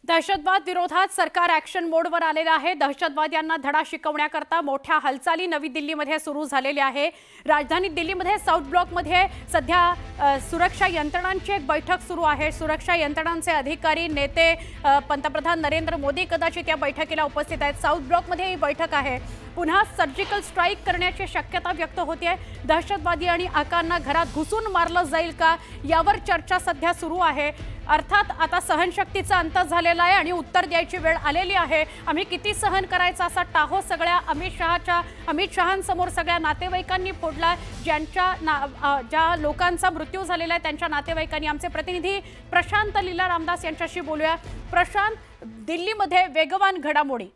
दहशतवाद विरोधात सरकार ॲक्शन मोडवर आलेलं आहे। दहशतवाद्यांना धडा शिकवण्याकरता मोठ्या हालचाली नवी दिल्लीमध्ये सुरू झालेल्या आहे। राजधानी दिल्लीमध्ये साऊथ ब्लॉकमध्ये सध्या सुरक्षा यंत्रणांची एक बैठक सुरू आहे। सुरक्षा यंत्रणांचे अधिकारी नेते पंतप्रधान नरेंद्र मोदी कदाचित या बैठकीला उपस्थित आहेत। साऊथ ब्लॉकमध्ये ही बैठक आहे। पुन्हा सर्जिकल स्ट्राईक करण्याची शक्यता व्यक्त होते आहे। दहशतवादी आणि आकांना घरात घुसून मारलं जाईल का यावर चर्चा सध्या सुरू आहे। अर्थात आता सहनशक्तीचा अंत झालेला आहे आणि उत्तर द्यायची वेळ आलेली आहे। आम्ही किती सहन करायचा असा टाहो सगळ्या अमित शहांसमोर सगळ्या नातेवाईकांनी फोडला। ज्या लोकांचा मृत्यू झालेला आहे त्यांच्या नातेवाईकांनी। आमचे प्रतिनिधी प्रशांत लीला रामदास यांच्याशी बोलूया। प्रशांत, दिल्लीमध्ये वेगवान घडामोडी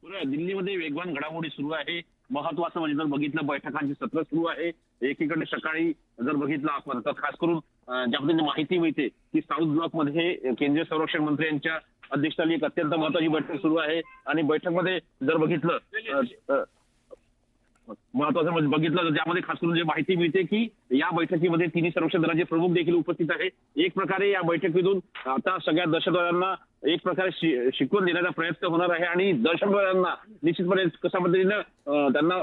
दिल्लीमध्ये वेगवान घडामोडी सुरू आहे। महत्वाचं म्हणजे जर बघितलं बैठकांची सत्र सुरू आहे। एकीकडे सकाळी जर बघितलं आपण तर खास करून ज्या पद्धतीने माहिती मिळते की साऊथ ब्लॉक मध्ये केंद्रीय संरक्षण मंत्री यांच्या अध्यक्षतेखाली एक अत्यंत महत्वाची बैठक सुरू आहे। आणि बैठकमध्ये जर बघितलं महत्वाचं म्हणजे बघितलं तर त्यामध्ये खास करून जे माहिती मिळते की या बैठकीमध्ये तिन्ही संरक्षण दलाचे प्रमुख देखील उपस्थित आहे। एक प्रकारे या बैठकीतून आता सगळ्या दहशतवाद्यांना एक प्रकारे शिकवण देण्याचा प्रयत्न होणार आहे आणि दहशतवाद्यांना निश्चितपणे कशा पद्धतीनं त्यांना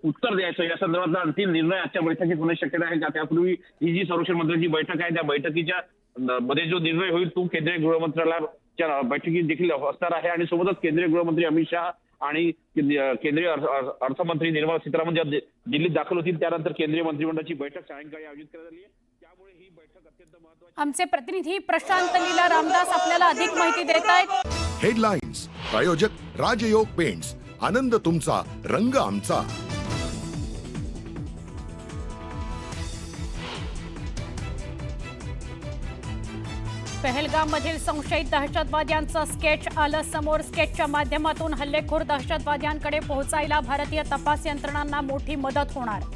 उत्तर द्यायचं या संदर्भातला अंतिम निर्णय आजच्या बैठकीत होण्याची शक्यता आहे। त्यापूर्वी ही जी संरक्षण मंत्र्यांची बैठक आहे त्या बैठकीच्या मध्ये जो निर्णय होईल तो केंद्रीय गृहमंत्रालयाच्या बैठकीत देखील असणार आहे। आणि सोबतच केंद्रीय गृहमंत्री अमित शहा आणि केंद्रीय अर्थमंत्री निर्मला सीतारामन ज्या दिल्लीत दाखल होतील त्यानंतर केंद्रीय मंत्रिमंडळाची बैठक सायंकाळी आयोजित करण्यात आली आहे। त्यामुळे ही बैठक अत्यंत महत्त्वाची। आमचे प्रतिनिधी प्रशांत लीला रामदास आपल्याला अधिक माहिती देत आहेत। हेडलाइन्स प्रायोजक राजयोग पेंट्स, आनंद तुमचा रंग आमचा। पहलगाममधील संशयित दहशतवाद्यांचं स्केच आलं समोर। स्केचच्या माध्यमातून हल्लेखोर दहशतवाद्यांकडे पोहोचायला भारतीय तपास यंत्रणांना मोठी मदत होणार।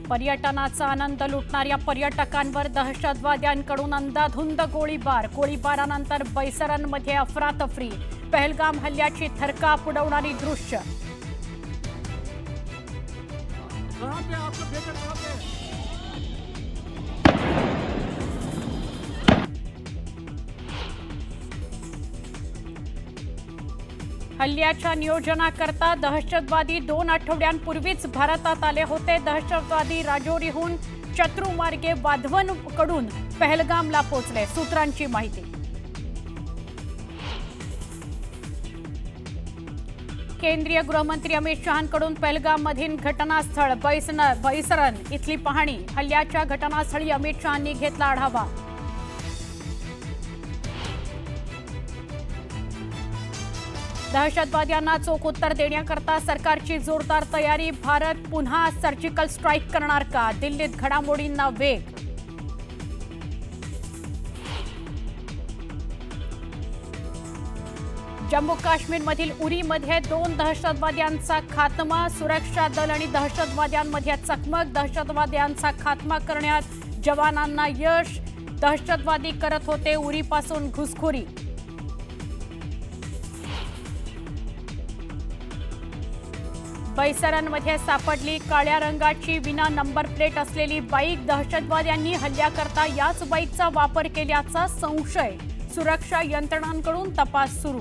पर्यटनाचा आनंद लुटणाऱ्या पर्यटकांवर दहशतवाद्यांकडून अंधाधुंद गोळीबारानंतर बैसरणमध्ये अफरातफरी। पहलगाम हल्ल्याची थरकाप उडवणारी दृश्य। हल्ल्याच्या नियोजनाकरता दहशतवादी 2 आठवड्यांपूर्वीच भारतात आले होते। दहशतवादी राजौरीहून शत्रुमार्गे वाधवनकडून पहलगामला पोहोचले, सूत्रांची माहिती। केंद्रीय गृहमंत्री अमित शहांकडून पहलगाममधील घटनास्थळ बैसरण इथली पाहणी। हल्ल्याच्या घटनास्थळी अमित शहांनी घेतला आढावा। दहशतवाद्यांना चोख उत्तर देण्याकरता सरकारची जोरदार तयारी। भारत पुन्हा सर्जिकल स्ट्राईक करणार का? दिल्लीत घडामोडींना वेग। जम्मू काश्मीरमधील उरीमध्ये 2 दहशतवाद्यांचा खात्मा। सुरक्षा दल आणि दहशतवाद्यांमध्ये चकमक। दहशतवाद्यांचा खात्मा करण्यात जवानांना यश। दहशतवादी करत होते उरीपासून घुसखोरी। बैसरणमध्ये सापडली काळ्या रंगाची विना नंबर प्लेट असलेली बाईक। दहशतवाद्यांनी हल्ल्याकरता याच बाईकचा वापर केल्याचा संशय। सुरक्षा यंत्रणांकडून तपास सुरू।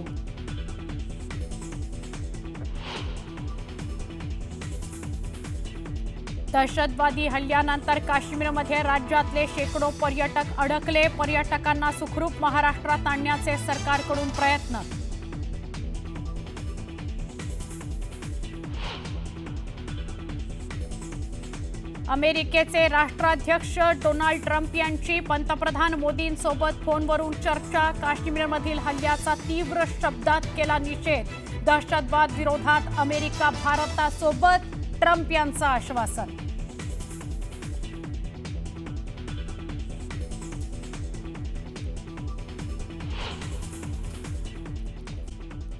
दहशतवादी हल्ल्यानंतर काश्मीरमध्ये राज्यातले शेकडो पर्यटक अडकले। पर्यटकांना सुखरूप महाराष्ट्रात आणण्याचे सरकारकडून प्रयत्न। अमेरिकेचे राष्ट्राध्यक्ष डोनाल्ड ट्रम्प यांची पंतप्रधान मोदींसोबत फोनवरून चर्चा। काश्मीरमधील हल्ल्याचा तीव्र शब्दात केला निषेध। दहशतवाद विरोधात अमेरिका भारतासोबत, ट्रम्प यांचं आश्वासन।